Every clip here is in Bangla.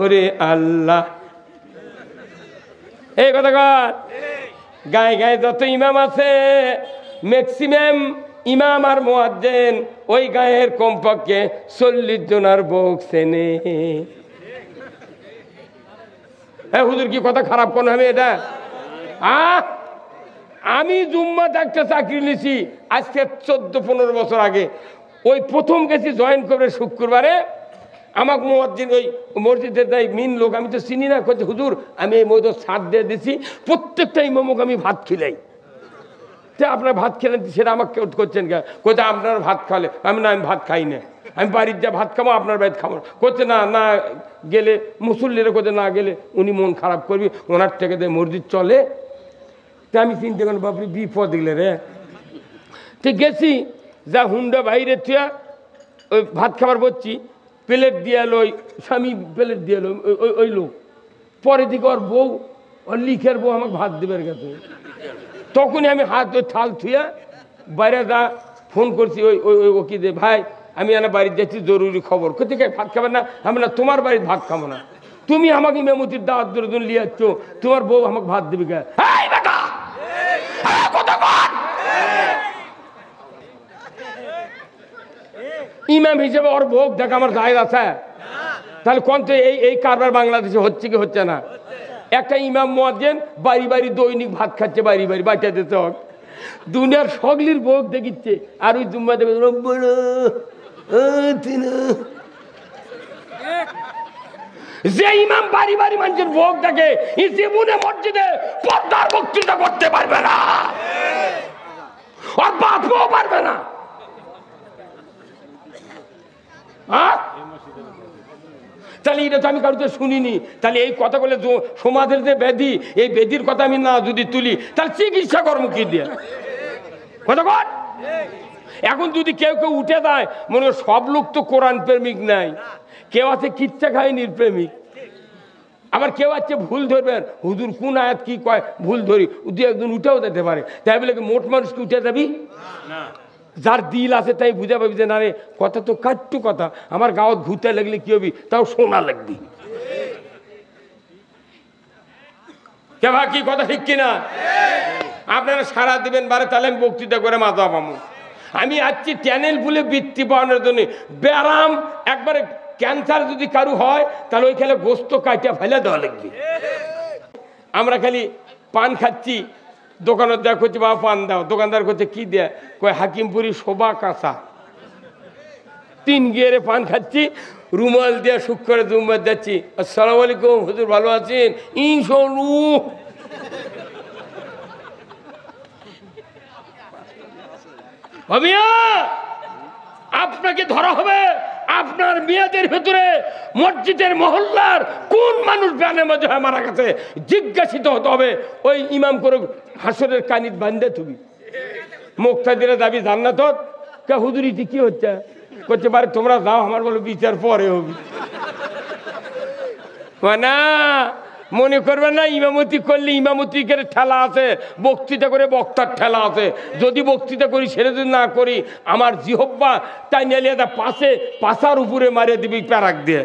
ওরে আল্লাহ, এই কথা কর। গায়ে গায়ে যত ইমাম আছে ম্যাক্সিমাম ইমাম আর মুয়াজ্জিন ওই গায়ের কমপক্ষে 40 জনের বউ চেনে। হুজুর কি কথা খারাপ কোন আমি এটা? আমি জুম্মাত একটা চাকরি নিছি আজকে 14-15 বছর আগে। ওই প্রথম গেছি জয়েন করবে শুক্রবারে। আমাকে মুয়াজ্জিন ওই মসজিদের যাই মিন লোক, আমি তো চিনি না, করছে হুজুর আমি এই মধ্যে ছাড় দিয়ে দিছি, প্রত্যেকটা ইমামকে আমি ভাত খিলাই। আপনার ভাত খেলেন সেটা আমাকে করছেন কে? কোথায় আপনার ভাত খালে? আমি না, আমি ভাত খাই না, আমি বাড়ির যা ভাত খাবো আপনার বাড়িতে খাবো না। করছে না না গেলে মুসল্লিরা কোথায় না গেলে উনি মন খারাপ করবি, ওনার থেকে দিয়ে মসজিদ চলে। তা আমি চিন্তা করেন বাপরে বিপদ দিলে রে। ঠিক গেছি, যা হুন্ডা বাইরে থুয়া ওই ভাত খাবার বলছি, প্লেট দিয়ে এলো ওই স্বামী, প্লেট দিয়ে এলো ওই লোক। পরে দিকে ওর বউ, ওর লিখের বউ আমাকে ভাত দেবে গেছে। তখনই আমি হাত ওই থাল থুয়া বাইরে যা ফোন করছি ওই ওই ওই ওকে দে, ভাই আমি এনে বাড়িতে যাচ্ছি, জরুরি খবর। কোথায় ভাত খাবেন না? আমি না, তোমার বাড়ির ভাত খাবো না, তুমি আমাকে মেমতির দাওয়াত ধরে নিয়ে যাচ্ছ, তোমার বউ আমাকে ভাত দেবে কে? ইমাম হিসেবে ওর ভোগ দেখা আমার জায়েজ আছে? তাহলে কোন তো এই কারবার বাংলাদেশে হচ্ছে কি হচ্ছে না? একটা ইমাম মুয়াজ্জিন বাড়ি বাড়ি দৈনিক ভাত খাচ্ছে, বাড়ি বাড়ি বাচ্চা দিতে হোক, দুনিয়ার সগলির ভোগ দেখিচ্ছে। আর ওই জুম্মা দেবে যে ইমাম বাড়ি বাড়ি মানুষের ভোগ দেখে, এই জীবনে মসজিদে পর্দার বক্তৃতা করতে পারবে না, আর বাপও পারবে না। তাহলে এটা তো আমি কারোতে শুনিনি। তাহলে এই কথা বলে সমাজের যে ব্যাধি, এই ব্যাধির কথা আমি না যদি তুলি, তাহলে চিকিৎসা কর্ম কি দিয়ে কথা কর? এখন যদি কেউ কেউ উঠে দেয়, মনে হয় সব লোক তো কোরআন প্রেমিক নাই, কেউ আছে কিচ্ছা খায়নির প্রেমিক, আবার কেউ আছে ভুল ধরবেন, হুজুর কোন আয়াত কি কয় ভুল ধরি, দু একজন উঠেও যেতে পারে। তাই বলে মোট মানুষকে উঠে যাবি না? যার দিল আছে তাই বুঝা পাবি যে না রে কথা তো কাট্টু কথা, আমার গাঁৱত ঘুরতে লাগলে কি হবি, তাও শোনা লাগবি। কে ভাই কি কথা ঠিক কিনা? আপনারা সারা দিবেন বারে, তাহলে আমি বক্তৃতা করে মাজা পাবো। আমি আসছি চ্যানেল বলে বৃত্তি পাওয়ানোর জন্য। ব্যারাম একবারে ক্যান্সার যদি কারু হয়, তাহলে ওই খেলে গোস্ত কাটিয়া ফেলে দেওয়া লাগবে। আমরা খালি পান খাচ্ছি, দোকানের দেওয়া করছি বাবা পান দাও, দোকানদার করছে কি দেয়, কয় হাকিমপুরি শোভা কাঁচা। 3 গিয়ারে পান খাচ্ছি, রুমাল দিয়ে সুখ করে জুম্মার যাচ্ছি, আসসালামু আলাইকুম হুজুর ভালো আছেন? ইনশাআল্লাহ। আপনাকে ধরা হবে, আপনার মেয়াদের ভেতরে মসজিদের মহল্লার কোন মানুষ ব্যানের মধ্যে হয় মারা গেছে জিজ্ঞাসিত হতে হবে। ওই ইমাম করে হাসরের কানিত বান্ধে তুমি মুক্তাদিরা দাবি জান্নাত। কে হুজুরিটি কি হচ্ছে? করতে পারে তোমরা যাও, আমার বলো বিচার পরে হবে না। মনে করবেন না ইমামতি করলে ইমামতি করে ঠেলা আছে, বক্তৃতা করে বক্তার ঠেলা আছে। যদি বক্তৃতা করি সেটা যদি না করি, আমার জিহব্বা তাই নিয়ে পাশে পাশার উপরে মারিয়ে দিবি প্যারাক দিয়ে।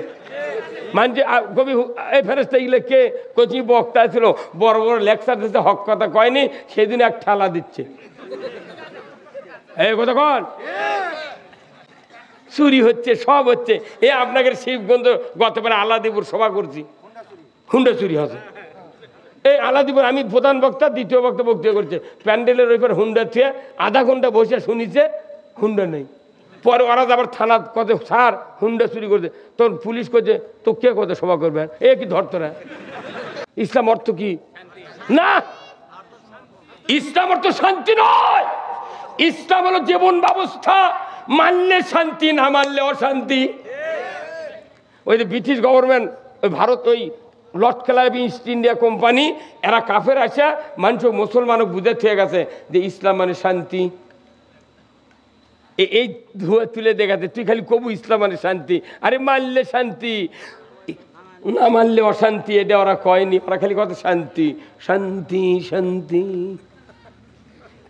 মানে কবি এই ফেরেশতা এগুলো কে কোচি বক্তা ছিল, বড় বড় লেকচার দিতে হক কথা কয়নি, সেদিন এক ঠেলা দিচ্ছে। এই কথা কন চুরি হচ্ছে, সব হচ্ছে। এ আপনাকে শিবগঞ্জ গতবারে আলাদিপুর সভা করছি, হুন্ডা চুরি হচ্ছে। এই আলাদিপুর আমি প্রধান বক্তা, দ্বিতীয় বক্তা বক্তৃতা করছে, প্যান্ডেলের ওই পর হুন্ডা থুয়ে আধা ঘন্টা বসে শুনিছে, হুন্ডা নেই। পরে ওরা আবার থানা কত স্যার হুন্ডা চুরি করছে, তখন পুলিশ করছে তো কে কোথায় সভা করবেন, এ কি ধরতো না? ইসলাম অর্থ কি? না, ইসলাম অর্থ শান্তি নয়। ইসলাম হলো জীবন ব্যবস্থা, মানলে শান্তি, না মানলে অশান্তি। ওই যে ব্রিটিশ গভর্নমেন্ট, ওই ভারত, ওই Lord Clive east India company, এরা কাফের আসা মানুষ মুসলমানও বুঝে থেকে গেছে যে ইসলাম মানে শান্তি। এই ধুয়ে তুলে দেখাতে তুই খালি কবু ইসলাম মানে শান্তি, আরে মানলে শান্তি, না মানলে অশান্তি। এটা ওরা কয়নি, ওরা খালি কথা শান্তি শান্তি শান্তি।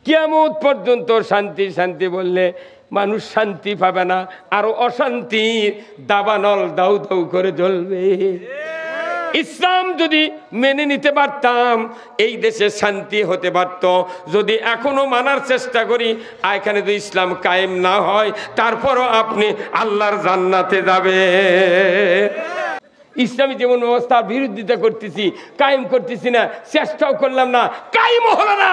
কিয়ামত পর্যন্ত শান্তি শান্তি বললে মানুষ শান্তি পাবে না, আরো অশান্তির দাবানল দাউ দাউ করে জ্বলবে। ইসলাম যদি মেনে নিতে পারতাম এই দেশে শান্তি হতে পারত। যদি এখনো মানার চেষ্টা করি, এখানে যদি ইসলাম কায়েম না হয়, তারপরও আপনি আল্লাহর জান্নাতে যাবে। ইসলামী জীবন ব্যবস্থার বিরোধিতা করতেছি, কায়েম করতেছি না, চেষ্টাও করলাম না, কায়েম হলো না।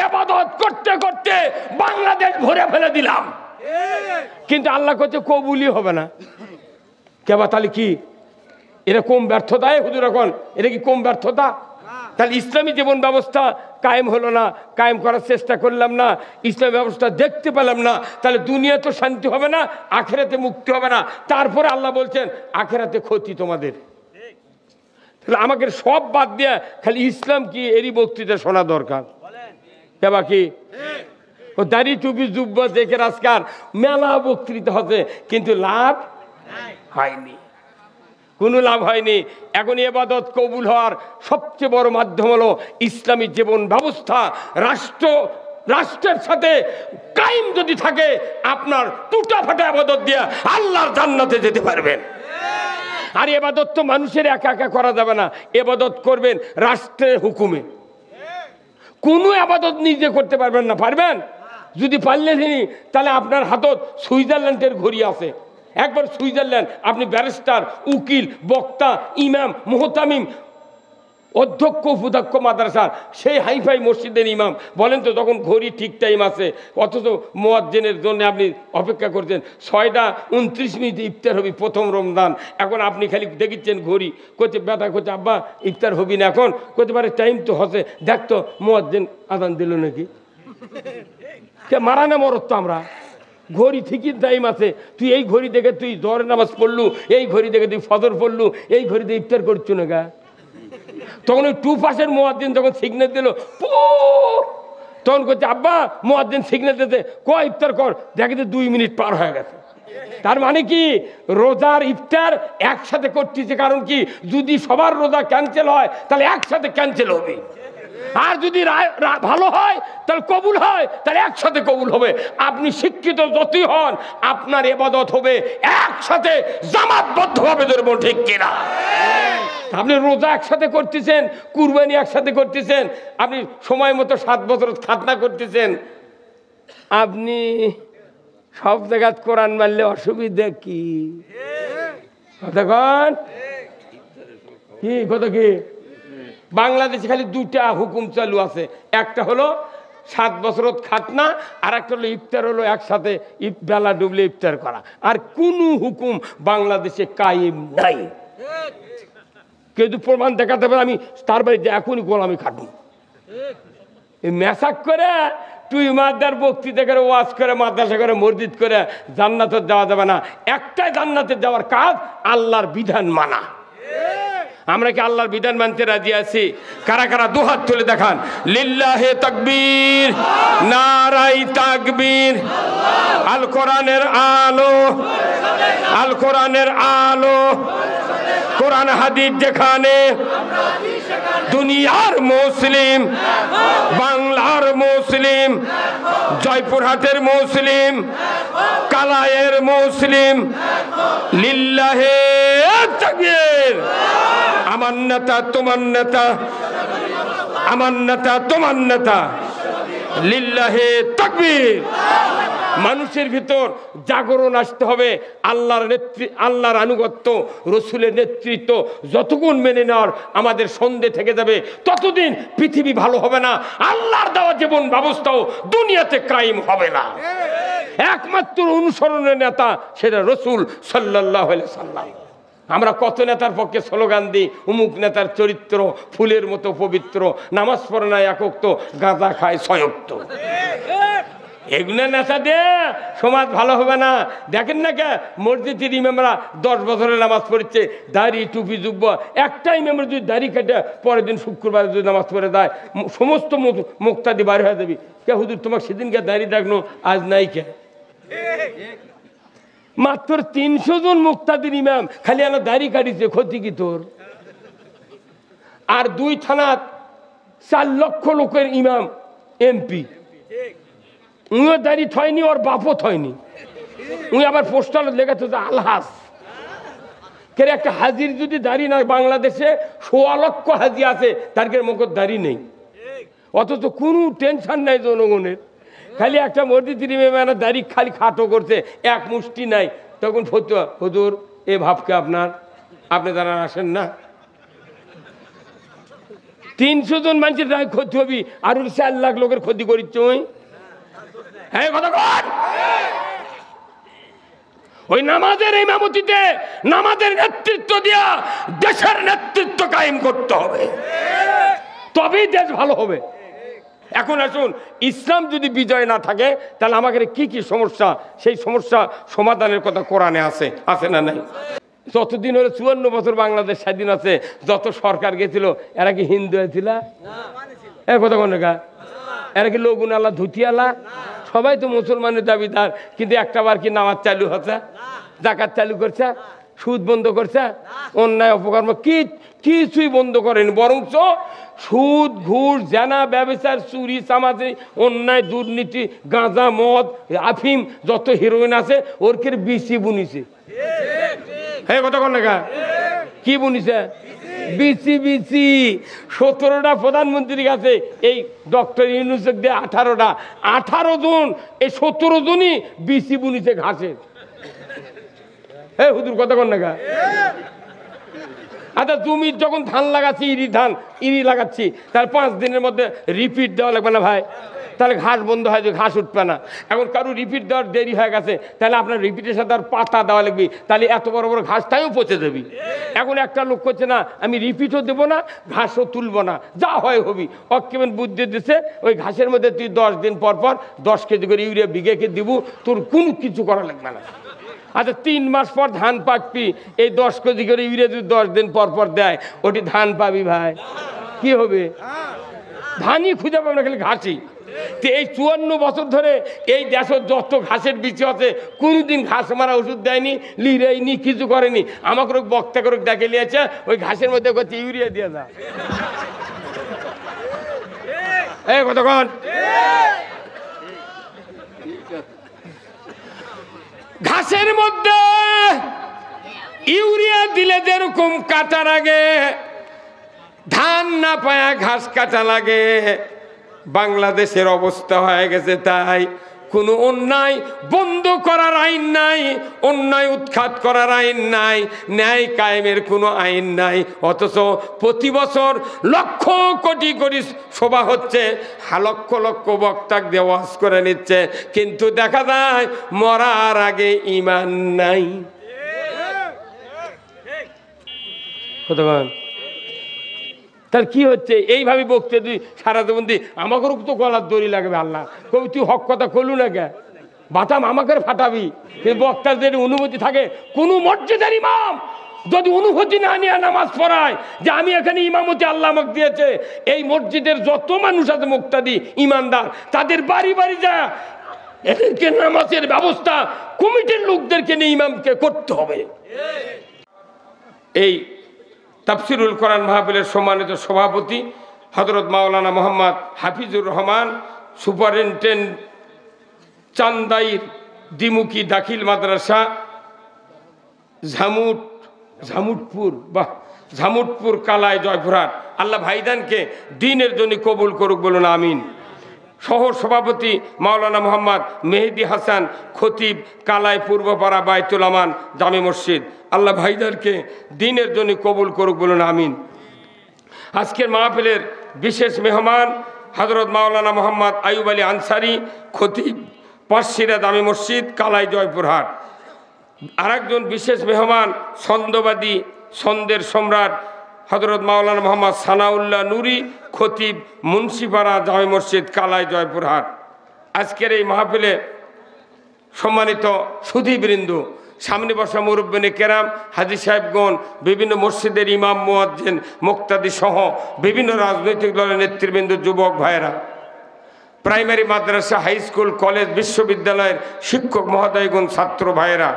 ইবাদত করতে করতে বাংলাদেশ ভরে ফেলে দিলাম, কিন্তু আল্লাহ কাছে কবুলই হবে না। কেবা তাহলে কি এটা কম ব্যর্থতা? হুজুর এখন এটা কি কম ব্যর্থতা? তাহলে ইসলামী জীবন ব্যবস্থা কায়েম হলো না, কায়েম করার চেষ্টা করলাম না, ইসলামী ব্যবস্থা দেখতে পেলাম না, তাহলে দুনিয়া তো শান্তি হবে না, আখেরাতে মুক্তি হবে না। তারপরে আল্লাহ বলছেন আখেরাতে ক্ষতি তোমাদের। তাহলে আমাকে সব বাদ দিয়ে খালি ইসলাম কি এরই বক্তৃতা শোনা দরকার। কেবা কি ও দাড়ি টুপি জুব্ব দেখে আজকার মেলা বক্তৃতা হচ্ছে, কিন্তু লাভ হয়নি, কোনো লাভ হয়নি। এখন ইবাদত কবুল হওয়ার সবচেয়ে বড় মাধ্যম হলো ইসলামী জীবন ব্যবস্থা। রাষ্ট্রের সাথে কায়েম যদি থাকে, আপনার টুটা ফাটা ইবাদত দিয়ে আল্লাহর জান্নাতে যেতে পারবেন। আর ইবাদত তো মানুষের একা একা করা যাবে না, ইবাদত করবেন রাষ্ট্রের হুকুমে। কোনো ইবাদত নিজে করতে পারবেন না, পারবেন? যদি পারলেন তাহলে আপনার হাতত সুইজারল্যান্ডের ঘড়ি আছে। একবার সুইজারল্যান্ড, আপনি ব্যারিস্টার, উকিল, বক্তা, ইমাম, মুহতামিম, অধ্যক্ষ, উপাধ্যক্ষ মাদ্রাসার, সেই হাইফাই মসজিদের ইমাম, বলেন তো তখন ঘড়ি ঠিক টাইম আছে, অথচ মুয়াজ্জিনের জন্য আপনি অপেক্ষা করছেন 6:29 ইফতার হবি প্রথম রমজান। এখন আপনি খালি দেখিচ্ছেন ঘড়ি, করছে ব্যথা করছে, আব্বা ইফতার হবি না এখন, করতে পারে টাইম তো হচ্ছে, দেখ তো মুয়াজ্জিন আজান দিল নাকি। কে মারা না মরত তো আমরা, ঘড়ি ঠিকই টাইম আছে। তুই এই ঘড়ি দেখে তুই জোহরের নামাজ পড়লু, এই ঘড়ি দেখে তুই ফজর পড়লু, এই ঘড়ি দিয়ে ইফতার করছো না গা। তখন ওই 2 পাশের মুয়াজ্জিন যখন সিগন্যাল দিল, তখন করছে আব্বা মুয়াজ্জিন সিগন্যাল দিতে ইফতার কর, দেখে 2 মিনিট পার হয়ে গেছে। তার মানে কি রোজার ইফতার একসাথে করতেছে। কারণ কি, যদি সবার রোজা ক্যান্সেল হয় তাহলে একসাথে ক্যান্সেল হবে, আর যদি ভালো হয় তাহলে কবুল হয়, তাহলে একসাথে কবুল হবে। আপনি শিক্ষিত যতই হন, আপনার ইবাদত হবে একসাথে জামাতবদ্ধভাবে, ধরবো ঠিক কিনা? আপনি রোজা একসাথে করতেছেন, কুরবানি একসাথে করতেছেন, আপনি সময় মতো 7 বছর খাতনা করতেছেন, আপনি সব জায়গায় কোরআন মারলে অসুবিধা কি? কতক্ষণ কি কত কি? বাংলাদেশে খালি 2টা হুকুম চালু আছে, একটা হলো 7 বছর খাতনা, আর একটা হলো ইফতার, হলো একসাথে বেলা ডুবলে ইফতার করা। আর কোনো হুকুম বাংলাদেশে কায়েম নাই। কেউ প্রমাণ দেখাতে পারে আমি তার বাড়িতে এখনই গোলামি খাটুন, মেসাক করে তুই মাদার বক্তৃতা করে, ওয়াজ করে, মাদ্রাসা করে, মসজিদ করে জান্নাতে যাওয়া যাবে না। একটাই জান্নাতে যাওয়ার কাজ, আল্লাহর বিধান মানা। আমরা কি আল্লাহর বিধান মানতে রাজি আছি? কারা কারা দুহাত তুলে দেখান। লিল্লাহে তাকবীর, নারাই তাকবীর। আল কোরআনের আলো, আল কোরআনের আলো, কোরআন হাদিস যেখানে, দুনিয়ার মুসলিম, বাংলার মুসলিম, জয়পুরহাটের মুসলিম, কালায়ের মুসলিম, লিল্লাহে তাকবীর। আমার নেতা তোমার নেতা, আমার নেতা তোমার নেতা, লিল্লাহে তাকবীর। মানুষের ভিতর জাগরণ আসতে হবে। আল্লাহর আনুগত্য, রসুলের নেতৃত্ব যতক্ষণ মেনে নেওয়ার আমাদের সন্ধে থেকে যাবে, ততদিন পৃথিবী ভালো হবে না, আল্লাহর দেওয়া জীবন ব্যবস্থাও দুনিয়াতে কায়েম হবে না। একমাত্র অনুসরণের নেতা সেটা রসুল সাল্লাল্লাহু আলাইহি সাল্লাম। আমরা কত নেতার পক্ষে স্লোগান দিই, অমুক নেতার চরিত্র ফুলের মতো পবিত্র, নামাজ পড়ে না একক্ত, গাঁজা খায় ছয়ক্ত। এগুলো নেতা দিয়ে সমাজ ভালো হবে না। দেখেন না কে মসজিদের ইমামরা 10 বছরের নামাজ পড়ছে, দাড়ি টুপি জুব্বা, একটা ইমামের যদি দাড়ি কেটে পরের দিন শুক্রবার যদি নামাজ পড়ে দেয়, সমস্ত মুক্তাদি বার হয়ে যাবি। কে হুজুর তোমাকে সেদিনকে দাড়ি দেখলো, আজ নাই কে? মাত্র 300 জন মুক্তাদির ইমাম, খালি আনা দাড়ি কাটিছে, ক্ষতি কি তোর? আর 2 থানার 4 লক্ষ লোকের ইমাম এমপি, উনিও দাড়ি থয়নি, ওর বাপও থয়নি। উনি আবার পোস্টার লেখাতে আলহাস, কে একটা হাজির যদি দাড়ি না, বাংলাদেশে ১৬ লক্ষ হাজি আছে, তার মুখের দাড়ি নেই, অথচ কোনো টেনশন নাই জনগণের। খালি একটা মসজিদ ইমামের দাড়ি খালি খাটো করছে, এক মুষ্টি নাই। তখন ফতুয়া, হুজুর এ ভাবকে আপনি যারা আসেন না, ৩০০ জন মানুষের ক্ষতি হবি, আর ৪ লাখ লোকের ক্ষতি করিচ্ছ। হ্যাঁ কথা কর। ওই নামাজের ইমামতিতে নামাজের নেতৃত্ব দিয়া দেশের নেতৃত্ব কায়েম করতে হবে, তবেই দেশ ভালো হবে। এখন আসুন, ইসলাম যদি বিজয় না থাকে তাহলে আমাদের কি কি সমস্যা, সেই সমস্যা সমাধানের কথা কোরআনে আছে না নাই? যতদিন হলো ৫৪ বছর বাংলাদেশ স্বাধীন আছে, যত সরকার গেছিল এরা কি হিন্দু হয়েছিল? কথা কোন এরা কি লগুন আল্লাহ ধুতি আল্লাহ? সবাই তো মুসলমানের দাবিদার, কিন্তু একটা বার কি নামাজ চালু হচ্ছে, জাকাত চালু করছে, সুদ বন্ধ করছে, অন্যায় অপকর্ম কিছুই বন্ধ করেনি, বরঞ্চ সুদ ঘুষ জেনা ব্যবচার চুরি চামাচি অন্যায় দুর্নীতি গাঁজা মদ আফিম যত হিরোইন আছে ওর কে বিসি বুনিছে। হ্যাঁ কথা কন না, কি বুনিছে? বিসি ১৭টা প্রধানমন্ত্রীর কাছে এই ডক্টর ইউনূস দিয়ে 18 জন, এই 17 জনই বিসি বুনিছে ঘাসের। হ্যাঁ হুজুর কথা কন না। আচ্ছা জমির যখন ধান লাগাচ্ছি, ইরি লাগাচ্ছি, তার 5 দিনের মধ্যে রিপিট দেওয়া লাগবে না ভাই? তাহলে ঘাস বন্ধ হয়, ঘাস উঠবে না। এখন কারো রিপিট দেওয়ার দেরি হয়ে গেছে, তাহলে আপনার রিপিটের সাথে আর পাতা দেওয়া লাগবে, তাহলে এত বড় বড় ঘাসটাও পচে যাবি। এখন একটা লোক করছে না, আমি রিপিটও দেবো না, ঘাসও তুলবো না, যা হয় হবি। অকেমন বুদ্ধি দিচ্ছে, ওই ঘাসের মধ্যে তুই 10 দিন পর 10 কেজি করে ইউরিয়া বিঘেকে দিব, তোর কোনো কিছু করা লাগবে না। আচ্ছা 3 মাস পর ধান পাকবি, এই 10 কেজি করে ইউরিয়া যদি 10 দিন পর দেয়, ওটি ধান পাবি ভাই? কি হবে? ধানই খুঁজে পাবে না, খালি ঘাসই। তো এই 54 বছর ধরে এই দেশের যত ঘাসের বিচি আছে, কোনোদিন ঘাস মারা ওষুধ দেয়নি, লিরাইনি, কিছু করেনি। আমাকে বক্তা করে দেখে নিয়েছে, ওই ঘাসের মধ্যে করছে ইউরিয়া দিয়ে যা। এই কতক্ষণ ঘাসের মধ্যে ইউরিয়া দিলে যেরকম কাটার আগে ধান না পায়া ঘাস কাটা লাগে, বাংলাদেশের অবস্থা হয়ে গেছে তাই। কোনো অন্যায় বন্ধ করার আইন নাই, অন্যায় উৎখাত করার আইন নাই, ন্যায় কায়েমের কোনো আইন নাই। অথচ প্রতি বছর লক্ষ কোটি কোটি সভা হচ্ছে, লক্ষ লক্ষ বক্তাক দিয়ে ওয়াজ করে নিচ্ছে, কিন্তু দেখা যায় মরার আগে ঈমান নাই। তার কি হচ্ছে? এইভাবে বকতে তুই সারা জীবন দি, আমাকেও তো গলার দড়ি লাগবে। আল্লাহ কবি তুই হক কথা কলু না কে বাতাম আমাকে ফাটাবি। বক্তার যদি অনুমতি থাকে, কোনো মসজিদের ইমাম যদি অনুভূতি না নিয়ে নামাজ পড়ায় যে আমি এখানে ইমামতি আল্লাহ আমাকে দিয়েছে, এই মসজিদের যত মানুষ আছে মুক্তাদি ইমানদার, তাদের বাড়ি বাড়ি যা এদেরকে নামাজের ব্যবস্থা কমিটির লোকদেরকে নিয়ে ইমামকে করতে হবে। এই তাফসিরুল কোরআন মাহফিলের সম্মানিত সভাপতি হযরত মাওলানা মোহাম্মদ হাফিজুর রহমান, সুপারিনটেন্ডেন্ট চান্দাইর দ্বিমুখী দাখিল মাদ্রাসা ঝামুটপুর কালায় জয়পুরহাট, আল্লাহ ভাইদানকে দিনের জন্য কবুল করুক, বলুন আমিন। সহ সভাপতি মাওলানা মোহাম্মদ মেহেদি হাসান, খতিব কালাই পূর্বপাড়া বাইতুল আমান জামে মসজিদ, আল্লাহ ভাইদারকে দিনের জন্য কবুল করুক, বলুন আমিন। আজকের মাহফিলের বিশেষ মেহমান হযরত মাওলানা মোহাম্মদ আইয়ুব আলী আনসারি, খতিব পাঁচশিরা জামে মসজিদ কালাই জয়পুরহাট। আরেকজন বিশেষ মেহমান ছন্দবাদী, ছন্দের সম্রাট হযরত মাওলানা মোহাম্মদ সানাউল্লাহ নুরি, খতিব মুন্সিপাড়া জামে মসজিদ কালাই জয়পুরহাট। আজকের এই মাহফিলে সম্মানিত সুধীবৃন্দ, সামনে বসা মুরব্বিনে কেরাম, হাজী সাহেবগণ, বিভিন্ন মসজিদের ইমাম মুয়াজ্জিন মুক্তাদি সহ বিভিন্ন রাজনৈতিক দলের নেতৃবৃন্দ, যুবক ভাইয়েরা, প্রাইমারি মাদ্রাসা, হাই স্কুল, কলেজ, বিশ্ববিদ্যালয়ের শিক্ষক মহোদয়গণ, ছাত্র ভাইয়েরা,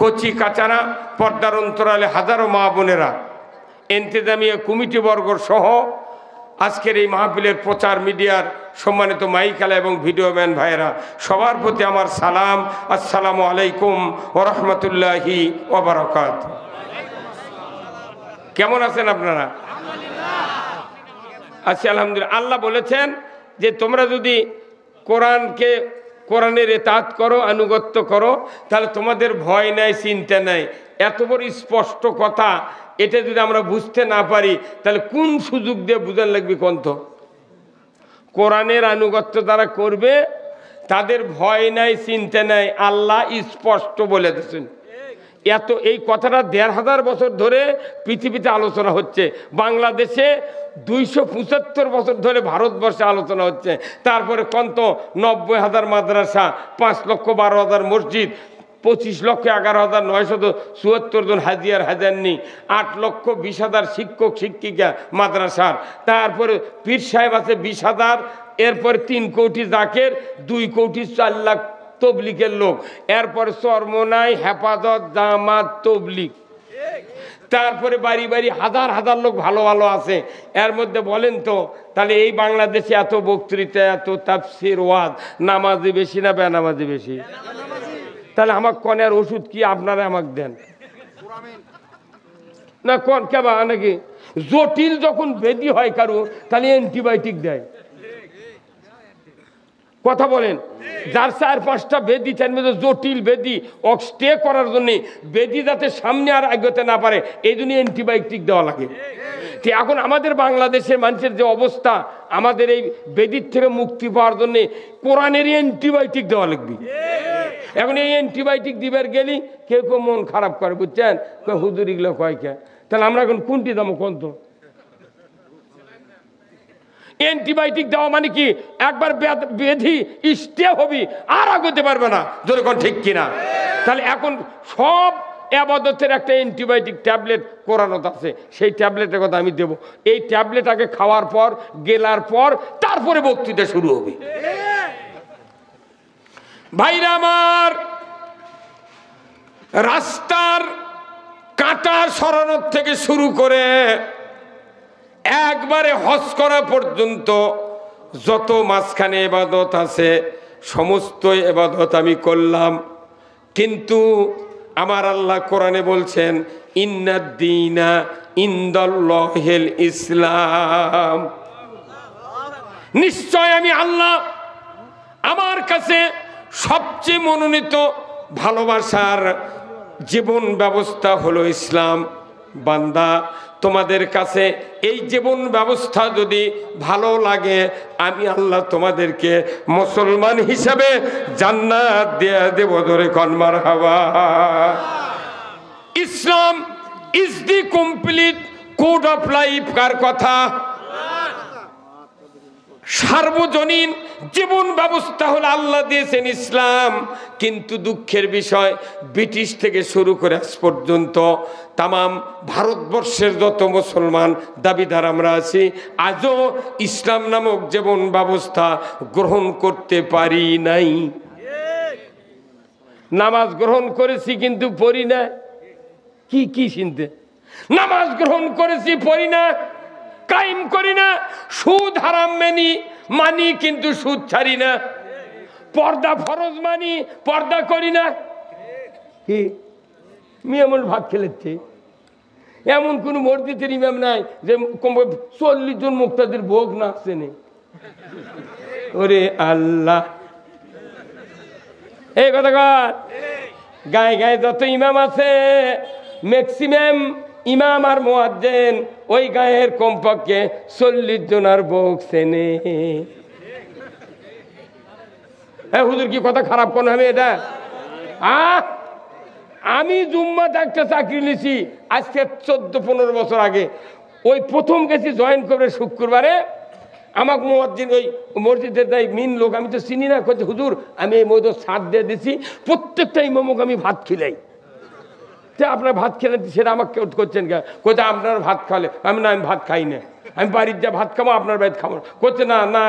কচি কাচারা, পর্দার অন্তরালে হাজারো মা বোনেরা, ইন্তেজামিয়া কমিটিবর্গ সহ আজকের এই মাহফিলের প্রচার মিডিয়ার সম্মানিত মাইকালা এবং ভিডিও ম্যান ভাইয়েরা, সবার প্রতি আমার সালাম। আসসালামু আলাইকুম ওয়া রাহমাতুল্লাহি ওয়া বারাকাতুহু। কেমন আছেন আপনারা? আচ্ছা, আলহামদুলিল্লাহ। আল্লাহ বলেছেন যে তোমরা যদি কোরআনের এতাত করো, আনুগত্য করো, তাহলে তোমাদের ভয় নাই, চিন্তা নাই। এত বড় স্পষ্ট কথা, এটা যদি আমরা বুঝতে না পারি তাহলে কোন সুযোগ দিয়ে বুঝার লাগবে কন্ত? কোরআনের আনুগত্য যারা করবে তাদের ভয় নাই, চিন্তা নাই, আল্লাহ স্পষ্ট বলে দিয়েছেন। এই কথাটা ১৫০০ বছর ধরে পৃথিবীতে আলোচনা হচ্ছে। বাংলাদেশে ২৭৫ বছর ধরে ভারতবর্ষে আলোচনা হচ্ছে। তারপরে কন্ত ৯০,০০০ মাদ্রাসা, ৫,১২,০০০ মসজিদ, ২৫,১১,৯৭৪ জন হাজিয়ার হাজারনি, ৮,২০,০০০ শিক্ষক শিক্ষিকা মাদ্রাসার, তারপরে পীর সাহেব আছে ২০,০০০, এরপরে ৩ কোটি জাকের, ২ কোটি ৪ লাখ তবলিগের লোক, এরপরে চরমনাই, হেফাজত, জামাত, তবলিগ, তারপরে বাড়ি বাড়ি হাজার হাজার লোক ভালো ভালো আছে। এর মধ্যে বলেন তো তাহলে এই বাংলাদেশে এত বক্তৃতা, এত তাফসির, ওয়াজ, নামাজি বেশি না বেনামাজি বেশি? তাহলে আমার কনের ওষুধ কি আপনারা আমাকে দেন না? কোন কেবা নাকি জটিল যখন বেদি হয় কারো তাহলে অ্যান্টিবায়োটিক দেয়। কথা বলেন, যার ৪-৫টা বেদি, তার মধ্যে জটিল বেদি স্টে করার জন্য বেদি যাতে সামনে আর এগোতে না পারে এই জন্য অ্যান্টিবায়োটিক দেওয়া লাগে। ঠিক এখন আমাদের বাংলাদেশের মানুষের যে অবস্থা, আমাদের এই বেদির থেকে মুক্তি পাওয়ার জন্য কোরআনেরই অ্যান্টিবায়োটিক দেওয়া লাগবে। এখন এই অ্যান্টিবায়োটিক দিবার গেলি কেউ কেউ মন খারাপ করে, বুঝছেন, হুজুরিগুলো কয় কে, তাহলে আমরা এখন কোনটি দাম কোন? তো অ্যান্টিবায়োটিক দেওয়া মানে কি একবার বেধি স্টে হবি আর আগাতে পারবে না, যখন ঠিক কিনা? তাহলে এখন সব আবাদতের একটা অ্যান্টিবায়োটিক ট্যাবলেট কোরআনত আছে, সেই ট্যাবলেটের কথা আমি দেব। এই ট্যাবলেট আগে খাওয়ার পর, গেলার পর, তারপরে বক্তৃতা শুরু হবে। ভাইরা আমার, রাস্তার কাঁটা সরানোর থেকে শুরু করে একবারে হজ করা পর্যন্ত যত মাঝখানে ইবাদত আছে সমস্ত ইবাদত আমি করলাম, কিন্তু আমার আল্লাহ কোরআনে বলছেন ইন্নাদ-দীনা ইনদাল্লাহিল ইসলাম, নিশ্চয় আমি আল্লাহ, আমার কাছে সবচেয়ে মনোনীত ভালোবাসার জীবন ব্যবস্থা হলো ইসলাম। বান্দা, তোমাদের কাছে এই জীবন ব্যবস্থা যদি ভালো লাগে, আমি আল্লাহ তোমাদেরকে মুসলমান হিসাবে জান্নাত দিয়ে দেব। ধরে কোন মারহাবা। Islam is the complete code of life. কার কথা? সার্বজনীন জীবন ব্যবস্থা হলো আল্লাহ দিয়েছেন ইসলাম। কিন্তু দুঃখের বিষয়, ব্রিটিশ থেকে শুরু করে আজ পর্যন্ত তামাম ভারতবর্ষের যত মুসলমান দাবিদার আমরা আছি, আজও ইসলাম নামক জীবন ব্যবস্থা গ্রহণ করতে পারি নাই। নামাজ গ্রহণ করেছি কিন্তু পড়ি না। কি কি চিনতে? নামাজ গ্রহণ করেছি, পড়ি না, কায়েম করি না। সুদ হারাম মানি কিন্তু সুদ ছাড়ি না। পর্দা ফরজ মানি, পর্দা করি না। কি এমন ভাত খেলেছে? এমন কোন মসজিদের ইমাম নাই যে 40 জন মুক্তাদের ভোগ নাচছে নেই। ওরে আল্লাহ, এই কথা কর। গায়ে গায়ে যত ইমাম আছে, ম্যাক্সিমাম ইমাম আর মুয়াজ্জিন ওই গায়ের কমপক্ষে 40 জনার ভোগ সেনে। হুজুর কি কথা খারাপ কোন হবে এটা? আমি জুম্মাতে একটা চাকরি নিয়েছি আজকে 14-15 বছর আগে। ওই প্রথম গেছি জয়েন করে শুক্রবারে। আমাকে মুয়াজ্জিন ওই মসজিদের তাই মিন লোক, আমি তো চিনি না, করছে হুজুর আমি এই মধ্যে ছাড় দিয়ে দিছি, প্রত্যেকটা ইমামকে আমি ভাত খিলাই। আপনার ভাত খেলে সেটা আমাকে কেউ করছেন কে? কোথায় আপনার ভাত খালে? আমি না, আমি ভাত খাই না, আমি বাড়ির যা ভাত খাবো আপনার বাড়িতে খাবো না। করছে না না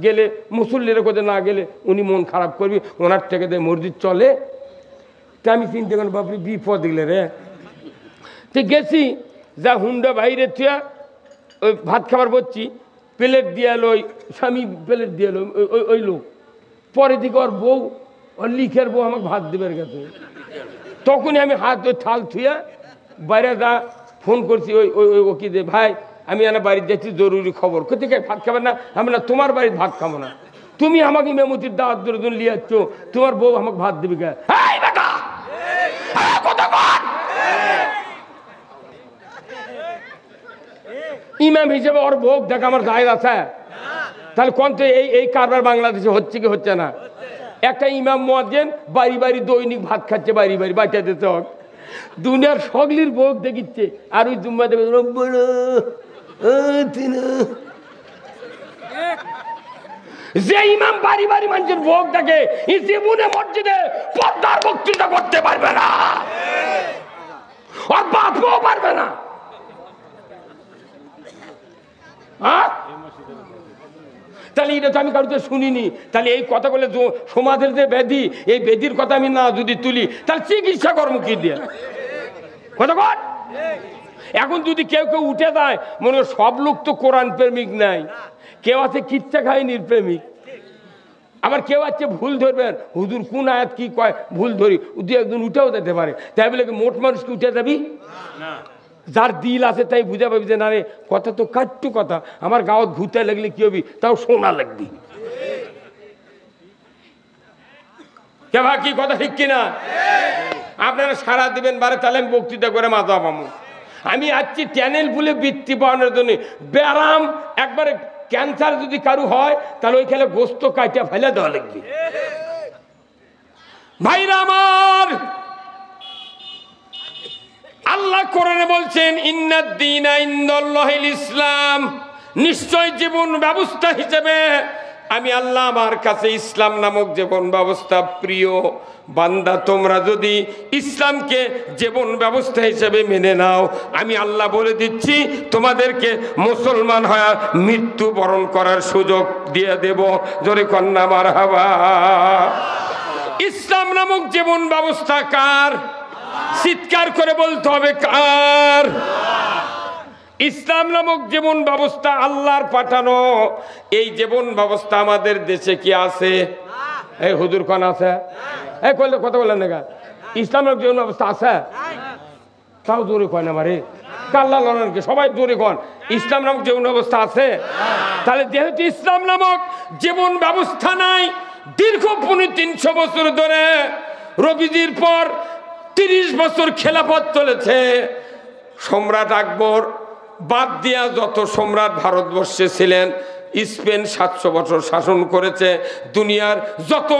গেলে মুসল্লিরা কোথায় না গেলে উনি মন খারাপ করবি, ওনার থেকে দেয় মসজিদ চলে। তা আমি চিন্তা করি বাপরে বিপদ দিলে রে। তো গেছি, যা হুন্ডা বাইরে থুয়া ওই ভাত খাবার বলছি, প্লেট দিয়ে এলো, ওই স্বামী প্লেট দিয়ে এলো ওই লোক। পরে দিকে ওর বউ, ওর লিখের বউ আমাকে ভাত দেবে গেছে। তখনই আমি হাত ওই থাল থুয়া বাইরে যা ফোন করছি ওই ওই ওই ওকে দে, ভাই আমি আমার বাড়িতে যাচ্ছি, জরুরি খবর। কোথেকে ভাত খাবেন না? আমি না তোমার বাড়ির ভাত খাবো না, তুমি আমাকে মেমতির দাওয়াত ধরে নিয়ে যাচ্ছ, তোমার বউ আমাকে ভাত দেবে কে? ইমাম হিসেবে ওর ভোগ দেখা আমার জায়েজ আছে? তাহলে কোন তো এই কারবার বাংলাদেশে হচ্ছে কি হচ্ছে না? একটা ইমাম মুয়াজ্জিন বাড়ি বাড়ি দৈনিক ভাত খাচ্ছে, বাড়ি বাড়ি বাচ্চা দিতে হোক, দুনিয়ার সগলির ভোগ দেখিচ্ছে, আর ওই জুম্মা দেবে যে ইমাম বাড়ি বাড়ি মানুষের ভোগ দেখে, এই জীবনে মসজিদে পর্দার বক্তৃতা করতে পারবে না, আর বাপও পারবে না। তাহলে এটা তো আমি কারোতে শুনিনি। তাহলে এই কথাগুলো সমাজের যে ব্যাধি, এই ব্যাধির কথা আমি না যদি তুলি, তাহলে চিকিৎসা কর্ম কি দিয়ে কথা কর? এখন যদি কেউ কেউ উঠে যায়, মনে হয় সব লোক তো কোরআন প্রেমিক নাই, কেউ আছে কিচ্ছা খায়নির প্রেমিক, আবার কেউ আছে ভুল ধরবেন, হুজুর কোন আয়াত কি কয় ভুল ধরি, দু একজন উঠেও যেতে পারে। তাই বলে মোট মানুষকে উঠে যাবি না, যার দিল আছে তাই বুঝা পাবি যে না রে কথা তো কাট্টু কথা, আমার গাঁৱত ঘুরতে লাগলে কি হবি, তাও শোনা লাগবি। কে ভাই কি কথা ঠিক কিনা? আপনারা সারা দিবেন বারে, তাহলে আমি বক্তৃতা করে মাথা পাবো। আমি আসছি চ্যানেল ফুলে বৃত্তি পাওয়ানোর জন্য। ব্যারাম একবারে ক্যান্সার যদি কারু হয়, তাহলে ওই খেলে গোস্ত কাটিয়া ফেলে দেওয়া লাগবে। ভাইরা আমার, আল্লাহ কোরআনে বলছেন ইন্নাদ-দীনা ইনদাল্লাহিল ইসলাম, নিশ্চয় জীবন ব্যবস্থা হিসেবে আমি আল্লাহ আমার কাছে ইসলাম নামক জীবন ব্যবস্থা প্রিয়। বান্দা তোমরা যদি ইসলামকে জীবন ব্যবস্থা হিসেবে মেনে নাও, আমি আল্লাহ বলে দিচ্ছি তোমাদেরকে মুসলমান হয়ে মৃত্যু বরণ করার সুযোগ দিয়ে দেব। জোরে কন্যা মারহাবা। ইসলাম নামক জীবন ব্যবস্থা কার? চিৎকার করে বলতে হবে কার? ইসলাম নামক জীবন ব্যবস্থা আল্লাহর পাঠানো। এই জীবন ব্যবস্থা আমাদের দেশে কি আছে? এই হুজুর কোন আছে? এই কইলে কথা বলেন না, ইসলাম নামক জীবন ব্যবস্থা আছে? তাও জোরে কয় না মারে, কাল্লা লড়নকে সবাই জোরে কন, ইসলাম নামক জীবন ব্যবস্থা আছে? তাহলে যেহেতু ইসলাম নামক জীবন ব্যবস্থা নাই, দীর্ঘ ৩৫০ বছর ধরে রবিজির পর ৩০ বছর খেলাফত চলেছে। সম্রাট আকবর বাদ দিয়া যত সম্রাট ভারতবর্ষে ছিলেন, স্পেন ৭০০ বছর শাসন করেছে। দুনিয়ার যত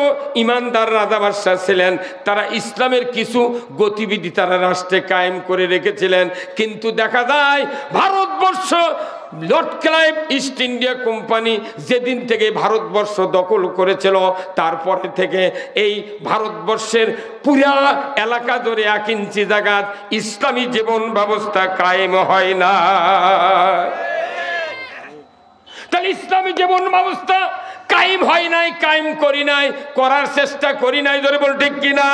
ইমানদার রাজা বাদশাহ ছিলেন, তারা ইসলামের কিছু গতিবিধি তারা রাষ্ট্রে কায়েম করে রেখেছিলেন। কিন্তু দেখা যায় Bharatvarsha, Lord Clive east India company যেদিন থেকে ভারতবর্ষ দখল করেছিল, তারপরে থেকে এই ভারতবর্ষের পুরা এলাকা জুড়ে ১ ইঞ্চি জায়গা ইসলামী জীবন ব্যবস্থা কায়েম হয় না। তাহলে ইসলামী জীবন ব্যবস্থা কায়েম হয় নাই, কায়েম করি নাই, করার চেষ্টা করি নাই, ধরে বল ঠিক কিনা?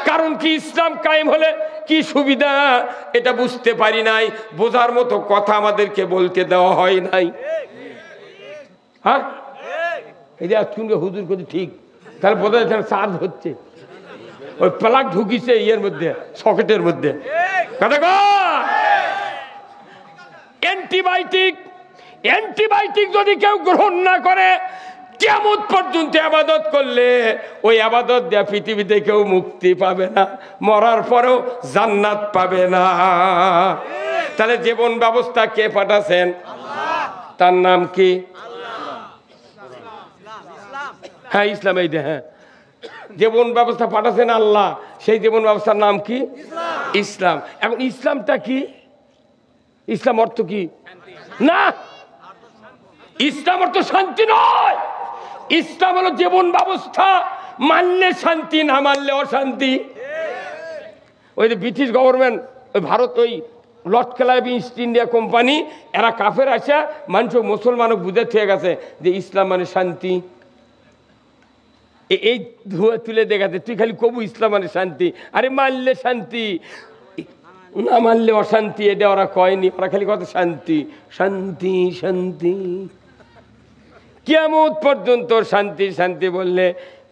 কারণ কি ইসলাম কায়েম হলে কি সুবিধা এটা বুঝতে পারি নাই, বোঝার মতো কথা আমাদেরকে বলতে দেওয়া হয় নাই। হ্যাঁ, এই যে আজকে হুজুর কথা ঠিক, তাহলে বোঝা যাচ্ছে না চার্জ হচ্ছে, ওই প্লাগ ঢুকিছে ইয়ের মধ্যে, সকেটের মধ্যে। অ্যান্টিবায়োটিক যদি কেউ গ্রহণ না করে, কিয়ামত পর্যন্ত আবাদত করলে ওই আবাদত দেয়া পৃথিবীতে কেউ মুক্তি পাবে না, মরার পরেও জান্নাত পাবে না। তাহলে জীবন ব্যবস্থা কে পাঠাছেন? তার নাম কি? হ্যাঁ, ইসলাম। এই হ্যাঁ, জীবন ব্যবস্থা পাঠাছেন আল্লাহ, সেই জীবন ব্যবস্থার নাম কি? ইসলাম। এখন ইসলামটা কি? ইসলাম অর্থ কি? না, ইসলাম অর্থ শান্তি নয়। ইসলাম হলো জীবন ব্যবস্থা, মানলে শান্তি, না মানলে অশান্তি। ওই যে ব্রিটিশ গভর্নমেন্ট, ওই ভারত, ওই Lord Clive east India company, এরা কাফের আসা মানুষ মুসলমানও বুঝে থেকে গেছে যে ইসলাম মানে শান্তি। এই ধুয়ে তুলে দেখাতে তুই খালি কবু ইসলাম মানে শান্তি, আরে মানলে শান্তি, না মানলে অশান্তি। এটা ওরা কয়নি, ওরা খালি কথা শান্তি শান্তি শান্তি। কিয়ামত পর্যন্ত শান্তি শান্তি বললে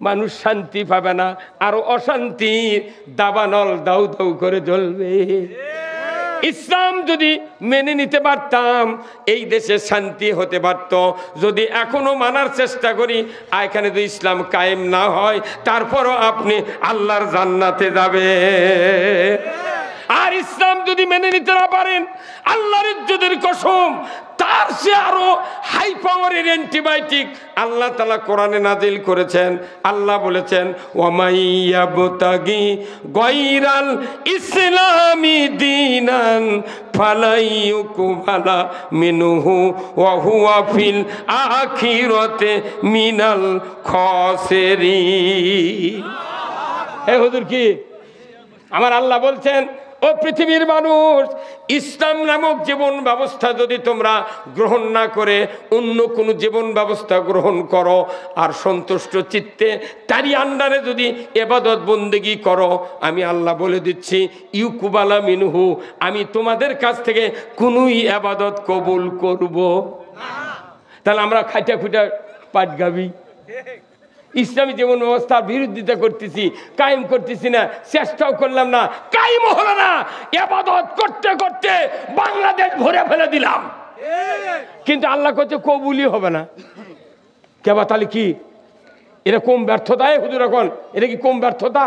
মানুষ শান্তি পাবে না, আর অশান্তির দাবানল দাউ দাউ করে জ্বলবে। ইসলাম যদি মেনে নিতে পারতাম এই দেশে শান্তি হতে পারত। যদি এখনো মানার চেষ্টা করি, এখানে যদি ইসলাম কায়েম না হয়, তারপরও আপনি আল্লাহর জান্নাতে যাবে। আর ইসলাম যদি মেনে নিতে না পারেন, আল্লাহর ইজ্জতের কসম, তার সে আরো হাই পাওয়ারের অ্যান্টিবায়োটিক আল্লাহ তাআলা কোরআনে নাজিল করেছেন। আল্লাহ বলেছেন, ওয়ামাইয়াবতাগি গায়রাল ইসলামি দীনান ফালাইয়ুকবালা মিনহু ওয়া হুয়া ফিল আখিরাতি মিনাল খাসিরিন। হে হুজুর, কি আমার আল্লাহ বলছেন, ও পৃথিবীর মানুষ, ইসলাম নামক জীবন ব্যবস্থা যদি তোমরা গ্রহণ না করে অন্য কোনো জীবন ব্যবস্থা গ্রহণ করো আর সন্তুষ্ট চিত্তে তারই আন্ডারে যদি ইবাদত বন্দেগী করো, আমি আল্লাহ বলে দিচ্ছি, ইউকুবালা মিনহু, আমি তোমাদের কাছ থেকে কোনোই ইবাদত কবুল করব না। তাহলে আমরা খাইটা খুঁটা পাট গাবি, ইসলামী জীবন ব্যবস্থার বিরোধিতা করতেছি, কায়েম করতেছি না, চেষ্টাও করলাম না, কায়েম হলো না। ইবাদত করতে করতে বাংলাদেশ ভরে ফেলে দিলাম, কিন্তু আল্লাহ কাছে কবুলই হবে না। কেবা তাহলে কি এটা কম ব্যর্থতা? হুজুর এখন এটা কি কম ব্যর্থতা?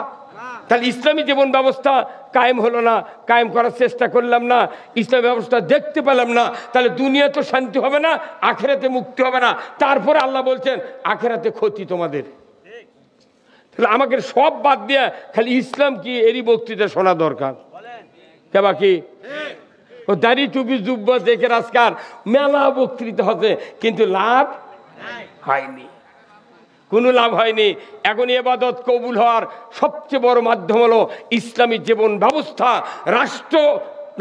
তাহলে ইসলামী জীবন ব্যবস্থা কায়েম হলো না, কায়েম করার চেষ্টা করলাম না, ইসলামী ব্যবস্থা দেখতে পেলাম না, তাহলে দুনিয়া তো শান্তি হবে না, আখেরাতে মুক্তি হবে না। তারপরে আল্লাহ বলছেন আখেরাতে ক্ষতি তোমাদের। তাহলে আমাকে সব বাদ দিয়ে খালি ইসলাম কি এরই বক্তৃতা শোনা দরকার। কেবা কি ও দাড়ি টুপি জুব্বা দেখে রাজকার মেলা বক্তৃতা হচ্ছে, কিন্তু লাভ হয়নি, কোনো লাভ হয়নি। এখন ইবাদত কবুল হওয়ার সবচেয়ে বড় মাধ্যম হলো ইসলামী জীবন ব্যবস্থা।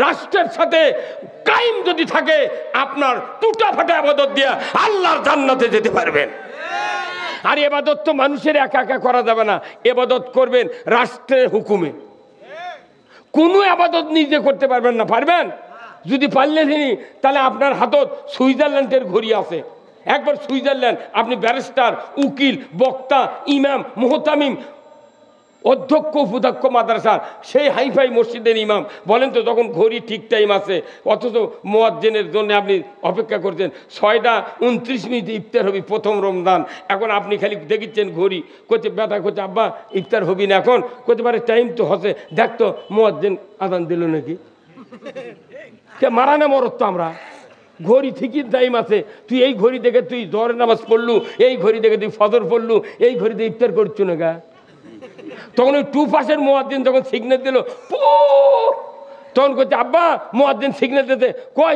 রাষ্ট্রের সাথে কায়েম যদি থাকে, আপনার টুটা ফাটা ইবাদত দিয়ে আল্লাহর জান্নাতে যেতে পারবেন। আর ইবাদত তো মানুষের একা একা করা যাবে না, ইবাদত করবেন রাষ্ট্রের হুকুমে। কোনো ইবাদত নিজে করতে পারবেন না, পারবেন? যদি পারলেন তাহলে আপনার হাতত সুইজারল্যান্ডের ঘড়ি আছে। একবার সুইজারল্যান্ড, আপনি ব্যারিস্টার, উকিল, বক্তা, ইমাম, মুহতামিম, অধ্যক্ষ, উপাধ্যক্ষ মাদ্রাসার, সেই হাইফাই মসজিদের ইমাম, বলেন তো যখন ঘড়ি ঠিক টাইম আছে, অথচ মুয়াজ্জিনের জন্য আপনি অপেক্ষা করছেন 6:29 ইফতার হবি প্রথম রমজান। এখন আপনি খালি দেখিচ্ছেন ঘড়ি, করছে ব্যথা করছে, আব্বা ইফতার হবি না এখন, করতে পারে টাইম তো হচ্ছে, দেখ তো মুয়াজ্জিন আজান দিল নাকি। কে মারা না মরত তো আমরা, ঘড়ি ঠিকই টাইম আছে। তুই এই ঘড়ি দেখে তুই জোহরের নামাজ পড়লু, এই ঘড়ি দেখে তুই ফজর পড়লু, এই ঘড়ি দিয়ে ইফতার করছো না গা। তখন ওই 2 পাশের মুয়াজ্জিন যখন সিগন্যাল দিল, তখন করছে আব্বা মুয়াজ্জিন সিগন্যাল দিতে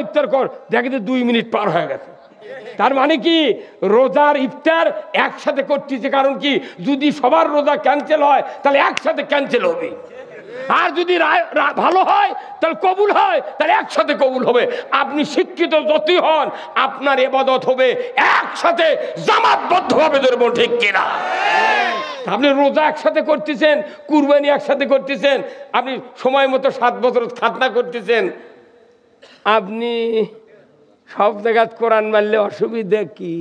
ইফতার কর, দেখে 2 মিনিট পার হয়ে গেছে। তার মানে কি রোজার ইফতার একসাথে করতেছে। কারণ কি, যদি সবার রোজা ক্যান্সেল হয় তাহলে একসাথে ক্যান্সেল হবে, আর যদি ভালো হয় তাহলে কবুল হয়, তাহলে একসাথে কবুল হবে। আপনি শিক্ষিত যতই হন, আপনার ইবাদত হবে একসাথে জামাতবদ্ধভাবে, ধরবো ঠিক কিনা? আপনি রোজা একসাথে করতেছেন, কুরবানি একসাথে করতেছেন, আপনি সময় মতো 7 বছর খাতনা করতেছেন, আপনি সব জায়গায় কোরআন মারলে অসুবিধা কি?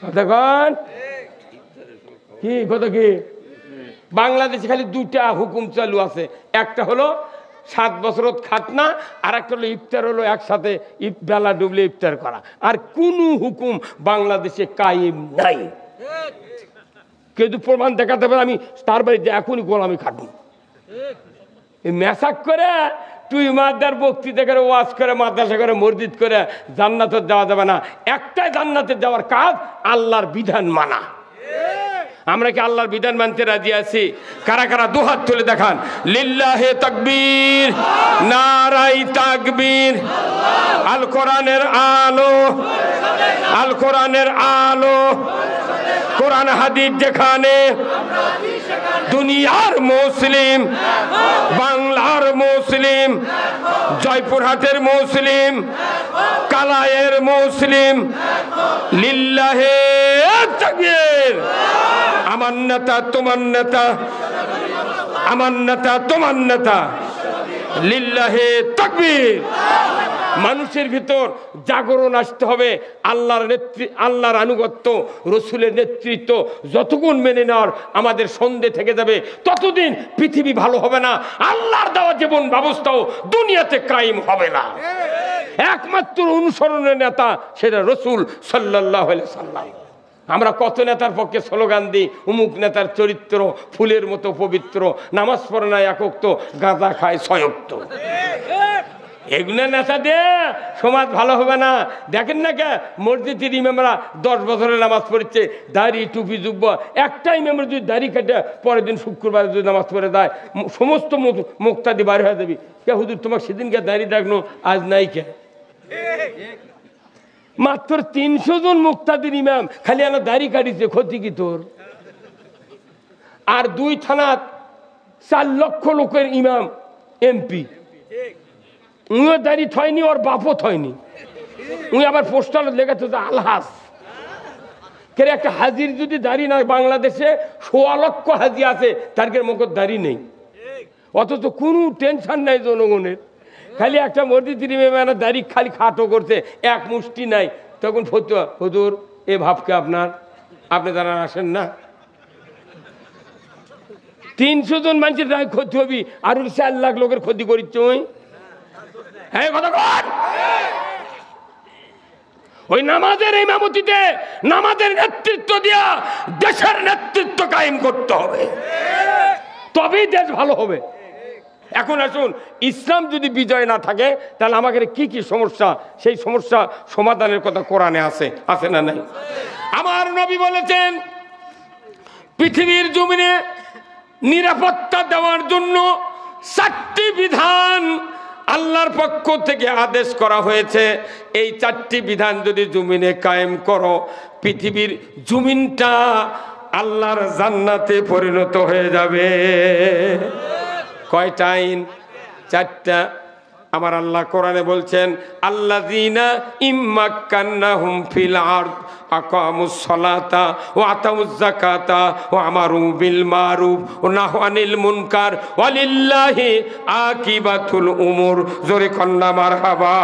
কতক্ষণ কি কত কি? বাংলাদেশে খালি 2টা হুকুম চালু আছে, একটা হলো 7 বছর খাতনা, আর একটা হলো ইফতার, হলো একসাথে বেলা ডুবলে ইফতার করা। আর কোনো হুকুম বাংলাদেশে কায়েম নাই। কিন্তু প্রমাণ দেখাতে পারে, আমি তার বাড়িতে এখনই গোলামি খাটবো। এই মেসাক করে তুই মাদার বক্তৃতা করে, ওয়াজ করে, মাদ্রাসা করে, মসজিদ করে জান্নাতে যাওয়া যাবে না। একটাই জান্নাতে যাওয়ার কাজ, আল্লাহর বিধান মানা। আমরা কি আল্লাহর বিধান মানতে রাজি আছি? কারা কারা দুহাত তুলে দেখান। লিল্লাহে তাকবীর, নারাই তাকবীর। আল কোরআনের আলো, আল কোরআনের আলো, কোরআন হাদিস যেখানে, দুনিয়ার মুসলিম, বাংলার মুসলিম, জয়পুরহাটের মুসলিম, কালায়ের মুসলিম, লিল্লাহে তাকবীর। আমার নেতা তোমার নেতা, আমার নেতা তোমার নেতা, লিল্লাহে তাকবীর। মানুষের ভিতর জাগরণ আসতে হবে। আল্লাহর আনুগত্য, রসুলের নেতৃত্ব যতক্ষণ মেনে নেওয়ার আমাদের সন্ধে থেকে যাবে, ততদিন পৃথিবী ভালো হবে না, আল্লাহর দেওয়া জীবন ব্যবস্থাও দুনিয়াতে কায়েম হবে না। একমাত্র অনুসরণের নেতা সেটা রসুল সাল্লাল্লাহু আলাইহি সাল্লাম। আমরা কত নেতার পক্ষে স্লোগান দিই, অমুক নেতার চরিত্র ফুলের মতো পবিত্র, নামাজ পড়ে না একক্ত, গাঁজা খায় ছয়ক্ত। এগুলো নেতা দিয়ে সমাজ ভালো হবে না। দেখেন না কে মসজিদের ইমামরা 10 বছরের নামাজ পড়ছে, দাড়ি টুপি যুব্ব, একটা ইমামের যদি দাড়ি কাটে পরের দিন শুক্রবার যদি নামাজ পড়ে দেয়, সমস্ত মুক্তাদি বার হয়ে যাবি। কে হুজুর তোমার সেদিনকে দাড়ি দেখলো, আজ নাই কে? মাত্র 300 জন মুক্তাদির ইমাম, খালি আনা দাড়ি কাটিছে, ক্ষতি কি তোর? আর 2 থানার 4 লক্ষ লোকের ইমাম এমপি, উনিও দাড়ি থয়নি, ওর বাপও থয়নি। উনি আবার পোস্টার লেখাতে আলহাস কে একটা হাজির যদি দাড়ি না, বাংলাদেশে 1.25 লক্ষ হাজি আছে, তার মুখের দাড়ি নেই, অথচ কোনো টেনশন নাই জনগণের। খালি একটা মসজিদের ইমামের দাড়ি খালি খাটো করছে, এক মুষ্টি নাই। তখন ফতুয়া, হুজুর এ ভাবকে আপনি জানান আসেন না। 300 জন মানুষের রায় ক্ষতি হবি, আর 4 লাখ লোকের ক্ষতি করিচ্ছ। হ্যাঁ কথা কর। ওই নামাজের ইমামতিতে নামাজের নেতৃত্ব দিয়া দেশের নেতৃত্ব কায়েম করতে হবে, তবেই দেশ ভালো হবে। এখন আসুন, ইসলাম যদি বিজয় না থাকে তাহলে আমাদের কি কি সমস্যা, সেই সমস্যা সমাধানের কথা কোরআনে আছে না নাই? আমার নবী বলেছেন, পৃথিবীর জমিনে নিরাপত্তা দেওয়ার জন্য 4টি বিধান আল্লাহর পক্ষ থেকে আদেশ করা হয়েছে। এই 4টি বিধান যদি জমিনে কায়েম করো, পৃথিবীর জমিনটা আল্লাহর জান্নাতে পরিণত হয়ে যাবে। কয়টা আইন? 4টা। আমার আল্লাহ কোরআনে বলছেন, আল্লাযীনা ইম্মাক্কান্নাহুম ফিল আরদ আকামুস সালাতা ওয়া আতাউজ যাকাতা ওয়া আমারু বিল মারুফ ওয়া নাহু আনিল মুনকার ওয়ালিল্লাহি আকিবাতুল উমুর। জোরে কন্না মারহাবা।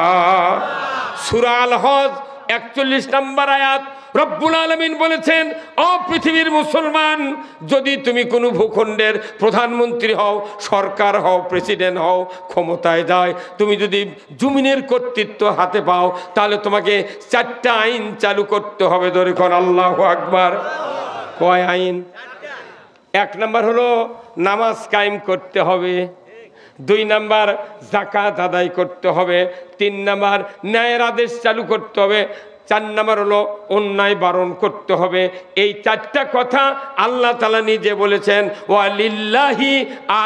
সূরা আল হজ 41 নম্বর আয়াত। রব্বুল আলামিন বলেছেন, ও পৃথিবীর মুসলমান, যদি তুমি কোনো ভূখণ্ডের প্রধানমন্ত্রী হও, সরকার হও, প্রেসিডেন্ট হও, ক্ষমতায় যায়, তুমি যদি জমিনের কর্তৃত্ব হাতে পাও, তাহলে তোমাকে 4টা আইন চালু করতে হবে। ধরে কোন আল্লাহু আকবার। কয় আইন? 1 নাম্বার হলো নামাজ কায়েম করতে হবে, 2 নাম্বার যাকাত আদায় করতে হবে, 3 নাম্বার ন্যায়ের আদেশ চালু করতে হবে, 4 নাম্বার হলো অন্যায় বারণ করতে হবে। এই 4টা কথা আল্লাহ তাআলা নিজে বলেছেন, ওয়ালিল্লাহি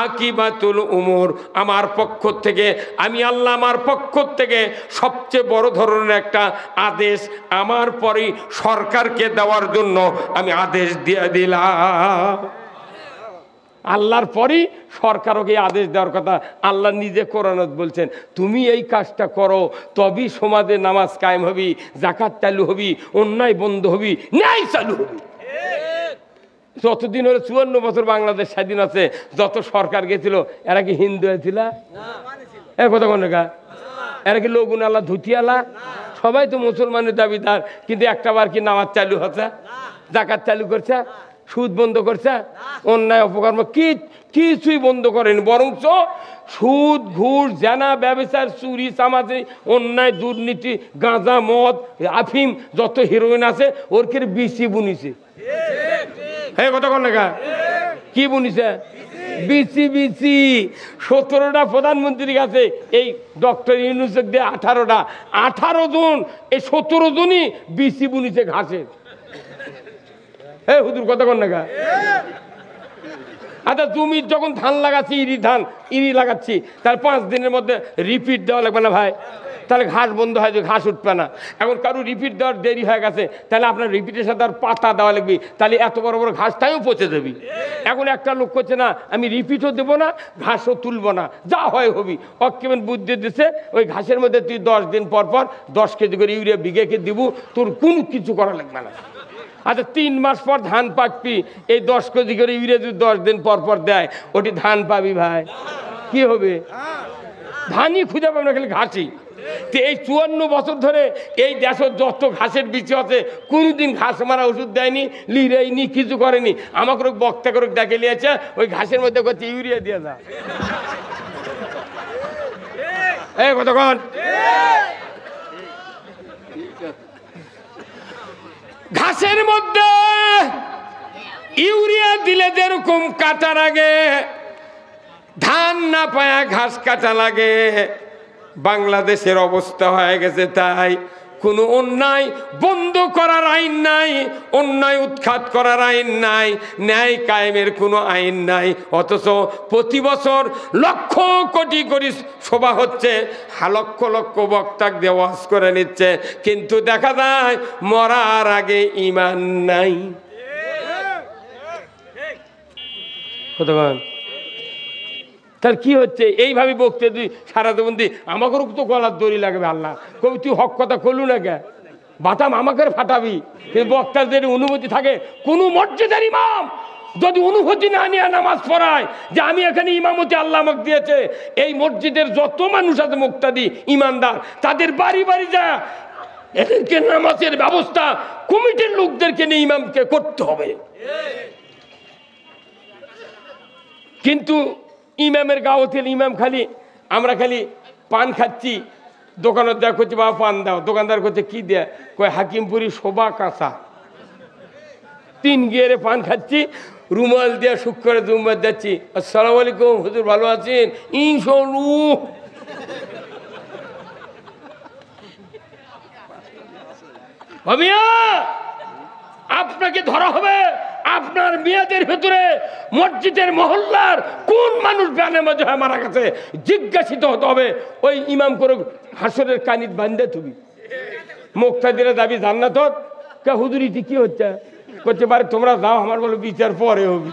আকিবাতুল উমুর। আমার পক্ষ থেকে, আমি আল্লাহ আমার পক্ষ থেকে সবচেয়ে বড় ধরনের একটা আদেশ আমার পরেই সরকারকে দেওয়ার জন্য আমি আদেশ দিয়ে দিলাম। আল্লাহর পরেই সরকারকে আদেশ দেওয়ার কথা আল্লাহ নিজে কোরআনত বলছেন। তুমি এই কাজটা করো, তবেই সমাজে নামাজ কায়েম হবি, যাকাত চালু হবি, অন্যায় বন্ধ হবি, ন্যায় চালু হবি। যতদিন হলো 54 বছর বাংলাদেশ স্বাধীন আছে, যত সরকার গেছিল, এরা কি হিন্দু হয়েছিল? কথা কোন কা? এরা কি লোগুন আল্লাহ ধুতিয়ালা? সবাই তো মুসলমানের দাবিদার, কিন্তু একটা বার কি নামাজ চালু হচ্ছে, যাকাত চালু করছে, সুদ বন্ধ করছে, অন্যায় অপকর্ম কিছুই বন্ধ করেনি, বরঞ্চ সুদ, ঘুষ, জেনা, ব্যভিচার, চুরি, চামাচি, অন্যায়, দুর্নীতি, গাঁজা, মদ, আফিম, যত হিরোইন আছে ওর কে বিসি বুনিছে। হ্যাঁ কথা কন না, কি বুনিছে? বিসি। 17টা প্রধানমন্ত্রীর কাছে এই ডক্টর ইউনূস দিয়ে 18 জন, এই 17 জনই বিসি বুনিছে ঘাসের। হে হুজুর কথা কন না। আচ্ছা, তুমি যখন ধান লাগাচ্ছি, ইরি লাগাচ্ছি, তার 5 দিনের মধ্যে রিপিট দেওয়া লাগবে না ভাই? তাহলে ঘাস বন্ধ হয়, ঘাস উঠবে না। এখন কারো রিপিট দেওয়ার দেরি হয়ে গেছে, তাহলে আপনার রিপিটের সাথে আর পাতা দেওয়া লাগবে, তাহলে এত বড় বড় ঘাসটাও পচে যাবি। এখন একটা লোক করছে না, আমি রিপিটও দেবো না, ঘাসও তুলবো না, যা হয় হবি। অকেমন বুদ্ধি দিচ্ছে, ওই ঘাসের মধ্যে তুই 10 দিন পর 10 কেজি করে ইউরিয়া বিঘেকে দিব, তোর কোনো কিছু করা লাগবে না। আচ্ছা, 3 মাস পর ধান পাকবি, এই 10 কেজি করে ইউরিয়া যদি 10 দিন পর দেয়, ওটি ধান পাবি ভাই? কি হবে? ধানই খুঁজে পাবি না, খালি ঘাসি। তো এই 54 বছর ধরে এই দেশের যত ঘাসের বিচি আছে কোনোদিন ঘাস মারা ওষুধ দেয়নি, লিরাইনি, কিছু করেনি। আমাকে বক্তা করে দেখে নিয়েছে, ওই ঘাসের মধ্যে করছে ইউরিয়া দিয়ে যা। এই কতক্ষণ ঘাসের মধ্যে ইউরিয়া দিলে যেরকম কাটার আগে ধান না পায়া ঘাস কাটা লাগে, বাংলাদেশের অবস্থা হয়ে গেছে তাই। কোনো অন্যায় বন্ধ করার আইন নাই, অন্যায় উৎখাত করার আইন নাই, ন্যায় কায়েমের কোনো আইন নাই। অথচ প্রতি বছর লক্ষ কোটি কোটি সভা হচ্ছে, লক্ষ লক্ষ বক্তাক দিয়ে ওয়াজ করে নিচ্ছে, কিন্তু দেখা যায় মরার আগে ঈমান নাই। কতক্ষণ তার কি হচ্ছে? এইভাবে বকতে তুই সারা জীবন দি আমাকেও তো গলার দড়ি লাগবে। আল্লাহ কবি তুই হক কথা করলু না কে বাতাম আমাকে ফাটাবি। কিন্তু বক্তার যদি অনুমতি থাকে, কোনো মসজিদের ইমাম যদি অনুভূতি না নিয়ে নামাজ পড়ায় যে আমি এখানে ইমামতি আল্লাহ আমাকে দিয়েছে, এই মসজিদের যত মানুষ আছে মুক্তাদি ইমানদার, তাদের বাড়ি বাড়ি যা এদেরকে নামাজের ব্যবস্থা কমিটির লোকদেরকে নিয়ে ইমামকে করতে হবে। কিন্তু ইমামের গাওয়াতের ইমাম খালি আমরা খালি পান খাচ্ছি, দোকানের দেওয়া করছি বাবা পান দাও, দোকানদার করছে কি দেয়, কয় হাকিমপুরি শোভা কাঁচা। 3 গিয়ারে পান খাচ্ছি, রুমাল দিয়ে সুখ করে রুমাল যাচ্ছি, আসসালামু আলাইকুম হুজুর ভালো আছেন, ইনশাআল্লাহ। ভাবিয়া আপনাকে ধরা হবে, আপনার মেয়েদের ভেতরে মসজিদের মহল্লার কোন মানুষ বেনামাজি হয়ে মারা গেছে জিজ্ঞাসিত হতে হবে। ওই ইমাম করে হাসরের কানিত বান্ধে তুমি মুক্তাদিরা দাবি জান্নাত কে হুজুরিটি কি হচ্ছে করতে পারে, তোমরা যাও, আমার বলো বিচার পরে হবে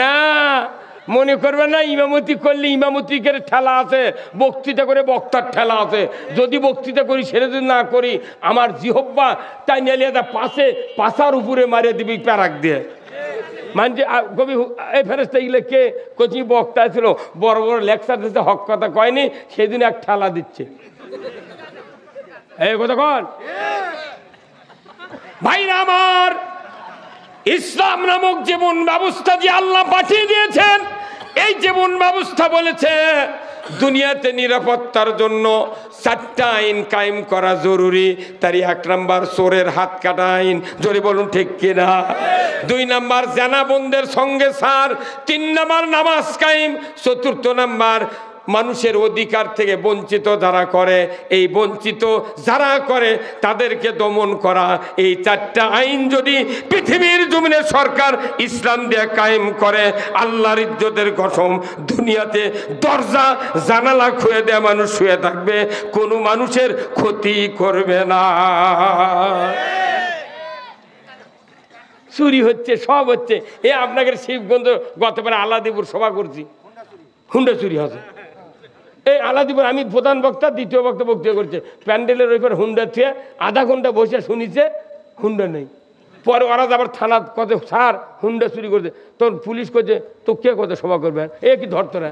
না। মনে করবে না ইমামতি করলে ইমামতি করে ঠেলা আছে, বক্তৃতা করে বক্তার ঠেলা আছে। যদি বক্তৃতা করি সেটা যদি না করি, আমার জিহব্বা তাই নিয়ে পাশে পাশার উপরে মারিয়ে দিবি প্যারাক দিয়ে। মানছে কবি এই ফেরেস্তা এগুলো কে কোচি বক্তা ছিল, বড় বড় লেকচার দিচ্ছে, হক কথা কয়নি, সেদিন এক ঠেলা দিচ্ছে। এই কথা কন ভাইরা আমার, ইসলাম নামক জীবন ব্যবস্থা যে আল্লাহ পাঠিয়ে দিয়েছেন, এই জীবন ব্যবস্থা বলেছে দুনিয়াতে নিরাপত্তার জন্য 4টা আইন কায়েম করা জরুরি। তারই 1 নাম্বার চোরের হাত কাটা আইন, জোরে বলুন ঠিক কিনা। 2 নাম্বার জানাবন্দের সঙ্গে সার, 3 নাম্বার নামাজ কায়েম, 4th নাম্বার মানুষের অধিকার থেকে বঞ্চিত যারা করে, এই বঞ্চিত যারা করে তাদেরকে দমন করা। এই 4টা আইন যদি পৃথিবীর জমিনে সরকার ইসলাম দিয়ে কায়েম করে, আল্লাহর ইজ্জতের কসম দুনিয়াতে দরজা জানালা খুলে দেয়া মানুষ শুয়ে থাকবে, কোনো মানুষের ক্ষতি করবে না। চুরি হচ্ছে, সব হচ্ছে। এ আপনাকে শিবগঞ্জ গতবারে আলাদিপুর সভা করছি, হুন্ডা চুরি হচ্ছে। এই আলাদিপুর আমি প্রধান বক্তা, দ্বিতীয় বক্তা বক্তৃতা করছে, প্যান্ডেলের ওইপর হুন্ডা থুয়ে আধা ঘন্টা বসে শুনিছে, হুন্ডা নেই। পরে ওরা আবার থানা কত স্যার হুন্ডা চুরি করছে, তখন পুলিশ করছে তো কে কত সভা করবে, এ কি ধরতো না।